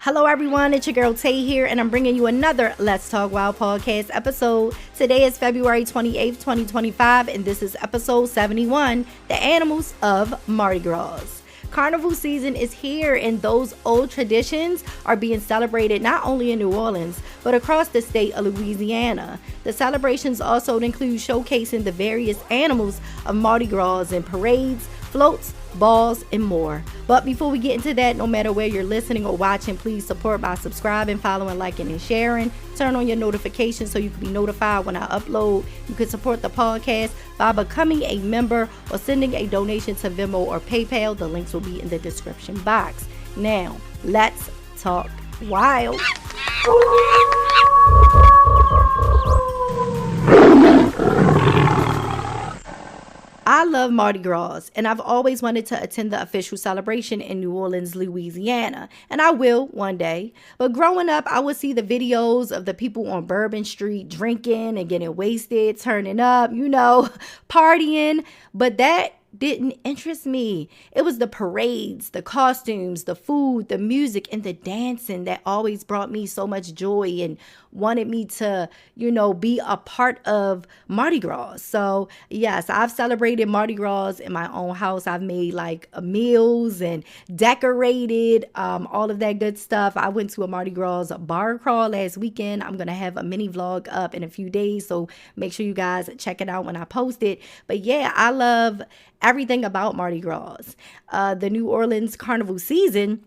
Hello everyone, it's your girl Tay here, and I'm bringing you another Let's Talk Wild podcast episode. Today is February 28th, 2025, and this is episode 71, The Animals of Mardi Gras. Carnival season is here, and those old traditions are being celebrated not only in New Orleans, but across the state of Louisiana. The celebrations also include showcasing the various animals of Mardi Gras in parades, floats, balls, and more. But before we get into that, no matter where you're listening or watching, please support by subscribing, following, liking, and sharing. Turn on your notifications so you can be notified when I upload. You can support the podcast by becoming a member or sending a donation to Venmo or PayPal. The links will be in the description box. Now, let's talk wild. I love Mardi Gras, and I've always wanted to attend the official celebration in New Orleans, Louisiana, and I will one day. But growing up, I would see the videos of the people on Bourbon Street drinking and getting wasted, turning up, partying, but that didn't interest me. It was the parades, the costumes, the food, the music, and the dancing that always brought me so much joy and wanted me to, be a part of Mardi Gras. So yes, I've celebrated Mardi Gras in my own house. I've made meals and decorated, all of that good stuff. I went to a Mardi Gras bar crawl last weekend. I'm going to have a mini vlog up in a few days, so make sure you guys check it out when I post it. But yeah, I love everything about Mardi Gras. The New Orleans Carnival season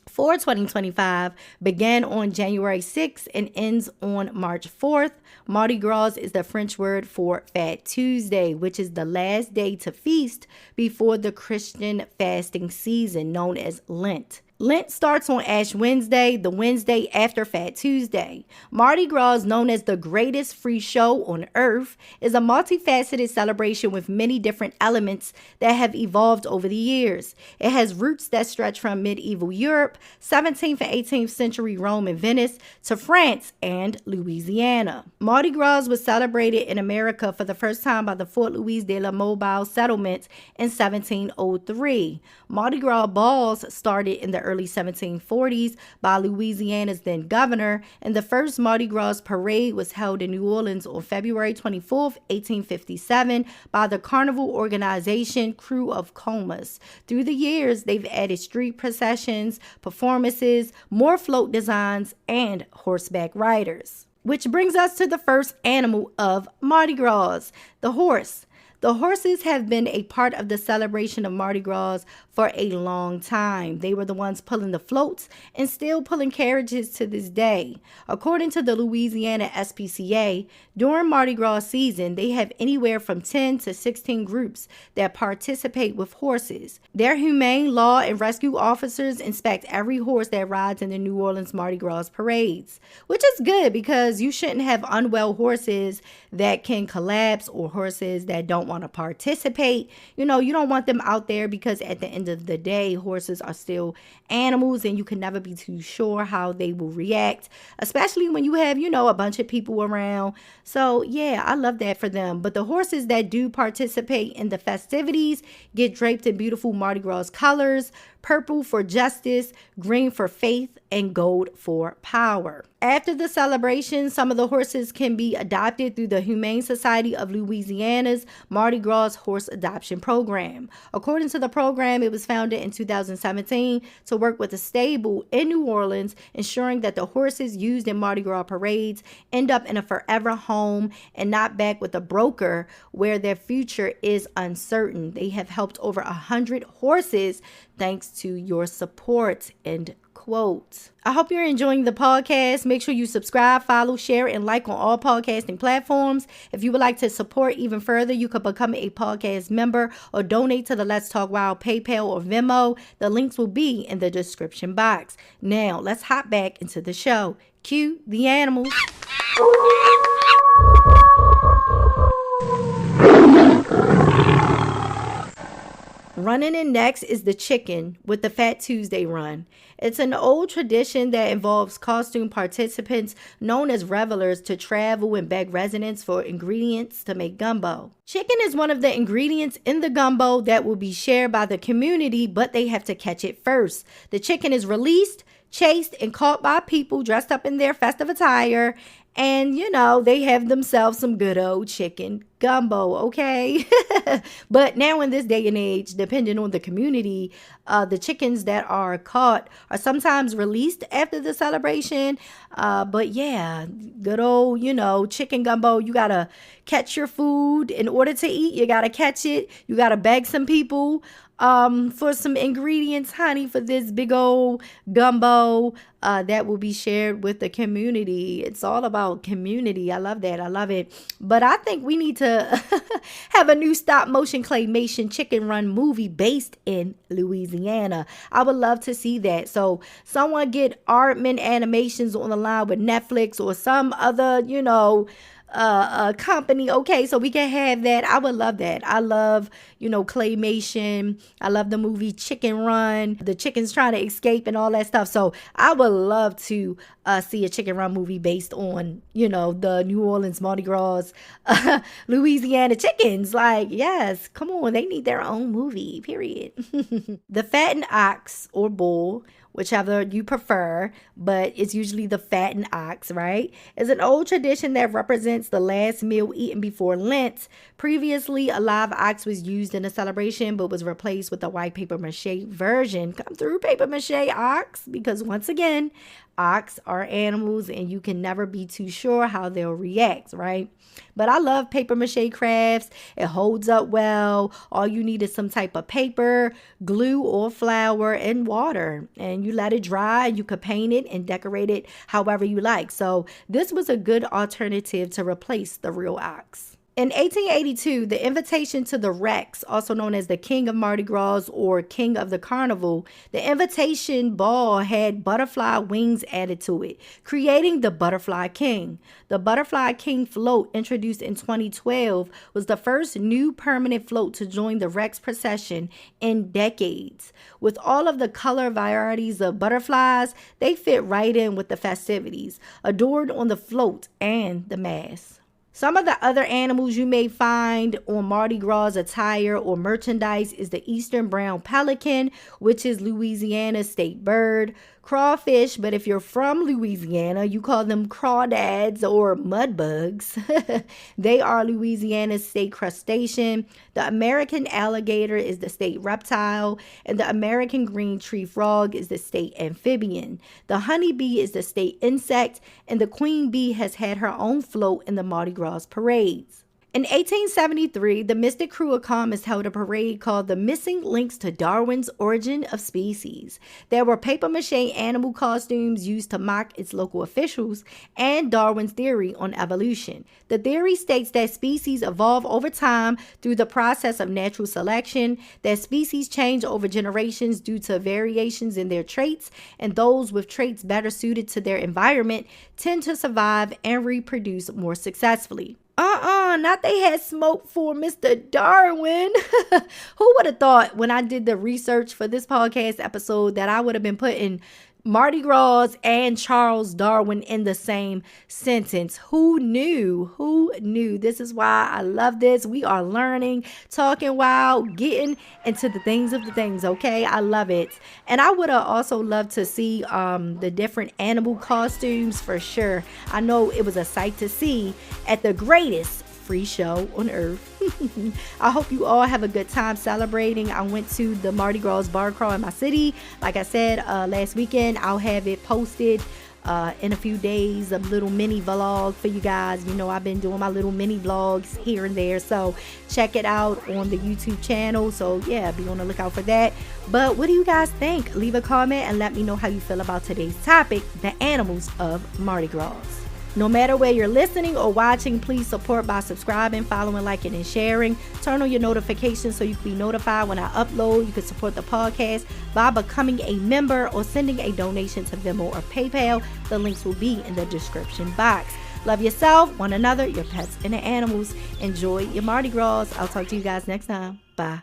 for 2025 began on January 6th and ends on March 4th. Mardi Gras is the French word for Fat Tuesday, which is the last day to feast before the Christian fasting season known as Lent. Lent starts on Ash Wednesday, the Wednesday after Fat Tuesday. Mardi Gras, known as the greatest free show on earth, is a multifaceted celebration with many different elements that have evolved over the years. It has roots that stretch from medieval Europe, 17th and 18th century Rome and Venice, to France and Louisiana. Mardi Gras was celebrated in America for the first time by the Fort Louis de la Mobile settlement in 1703. Mardi Gras balls started in the early 1740s by Louisiana's then governor, and the first Mardi Gras parade was held in New Orleans on February 24th, 1857 by the Carnival organization Crew of Comas. Through the years, they've added street processions, performances, more float designs, and horseback riders. Which brings us to the first animal of Mardi Gras, the horse. The horses have been a part of the celebration of Mardi Gras for a long time. They were the ones pulling the floats and still pulling carriages to this day. According to the Louisiana SPCA, during Mardi Gras season, they have anywhere from 10 to 16 groups that participate with horses. Their humane law and rescue officers inspect every horse that rides in the New Orleans Mardi Gras parades, which is good because you shouldn't have unwell horses that can collapse or horses that don't want to participate. You don't want them out there because at the end of the day, horses are still animals and you can never be too sure how they will react, especially when you have, a bunch of people around. So yeah, I love that for them. But the horses that do participate in the festivities get draped in beautiful Mardi Gras colors: purple for justice, green for faith, and gold for power. After the celebration, some of the horses can be adopted through the Humane Society of Louisiana's Mardi Gras Horse Adoption Program. According to the program, it was founded in 2017 to work with a stable in New Orleans, ensuring that the horses used in Mardi Gras parades end up in a forever home and not back with a broker where their future is uncertain. They have helped over 100 horses thanks to your support. End quote. I hope you're enjoying the podcast. Make sure you subscribe, follow, share, and like on all podcasting platforms. If you would like to support even further, you could become a podcast member or donate to the Let's Talk Wild PayPal or Venmo. The links will be in the description box. Now, let's hop back into the show. Cue the animals. Running in next is the chicken with the Fat Tuesday run. It's an old tradition that involves costume participants known as revelers to travel and beg residents for ingredients to make gumbo. Chicken is one of the ingredients in the gumbo that will be shared by the community, but they have to catch it first. The chicken is released, chased and caught by people dressed up in their festive attire. And, they have themselves some good old chicken gumbo, okay? But now in this day and age, depending on the community, the chickens that are caught are sometimes released after the celebration. But yeah, good old, chicken gumbo. You got to catch your food in order to eat. You got to catch it. You got to beg some people for some ingredients, honey, for this big old gumbo that will be shared with the community. It's all about community. I love that. I love it. But I think we need to have a new stop motion claymation chicken run movie based in Louisiana. I would love to see that. So someone get Aardman Animations on the line with Netflix or some other, company, okay, so we can have that. I would love that. I love claymation. I love the movie Chicken Run, the chickens trying to escape and all that stuff. So I would love to see a Chicken Run movie based on the New Orleans Mardi Gras Louisiana chickens. Like, yes, come on, they need their own movie, period. The Fattened Ox or bull, whichever you prefer, but it's usually the fattened ox, right? Is an old tradition that represents the last meal eaten before Lent. Previously, a live ox was used in a celebration, but was replaced with a white paper mache version. Come through, paper mache ox, because once again, ox are animals and you can never be too sure how they'll react, right? But I love paper mache crafts. It holds up well. All you need is some type of paper, glue or flour, and water. And you let it dry. You could paint it and decorate it however you like. So this was a good alternative to replace the real ox. In 1882, the invitation to the Rex, also known as the King of Mardi Gras or King of the Carnival, the invitation ball had butterfly wings added to it, creating the Butterfly King. The Butterfly King float, introduced in 2012, was the first new permanent float to join the Rex procession in decades. With all of the color varieties of butterflies, they fit right in with the festivities, adored on the float and the mast. Some of the other animals you may find on Mardi Gras attire or merchandise is the eastern brown pelican, which is Louisiana's state bird. Crawfish, but if you're from Louisiana, you call them crawdads or mudbugs. They are Louisiana's state crustacean. The American alligator is the state reptile, and the American green tree frog is the state amphibian. The honeybee is the state insect, and the queen bee has had her own float in the Mardi Gras parades. In 1873, the Mystic Krewe of Commerce held a parade called the Missing Links to Darwin's Origin of Species. There were papier-mâché animal costumes used to mock its local officials and Darwin's theory on evolution. The theory states that species evolve over time through the process of natural selection, that species change over generations due to variations in their traits, and those with traits better suited to their environment tend to survive and reproduce more successfully. Not they had smoke for Mr. Darwin. Who would have thought when I did the research for this podcast episode that I would have been putting Mardi Gras and Charles Darwin in the same sentence? Who knew? Who knew? This is why I love this. We are learning, talking wild, getting into the things of the things, okay? I love it. And I would have also loved to see the different animal costumes for sure. I know it was a sight to see at the greatest free show on earth. I hope you all have a good time celebrating. I went to the Mardi Gras bar crawl in my city. Like I said last weekend, I'll have it posted in a few days, a little mini vlog for you guys. You know, I've been doing my little mini vlogs here and there, so check it out on the YouTube channel. So yeah, be on the lookout for that. But what do you guys think? Leave a comment and let me know how you feel about today's topic, the animals of Mardi Gras. No matter where you're listening or watching, please support by subscribing, following, liking, and sharing. Turn on your notifications so you can be notified when I upload. You can support the podcast by becoming a member or sending a donation to Venmo or PayPal. The links will be in the description box. Love yourself, one another, your pets, and the animals. Enjoy your Mardi Gras. I'll talk to you guys next time. Bye.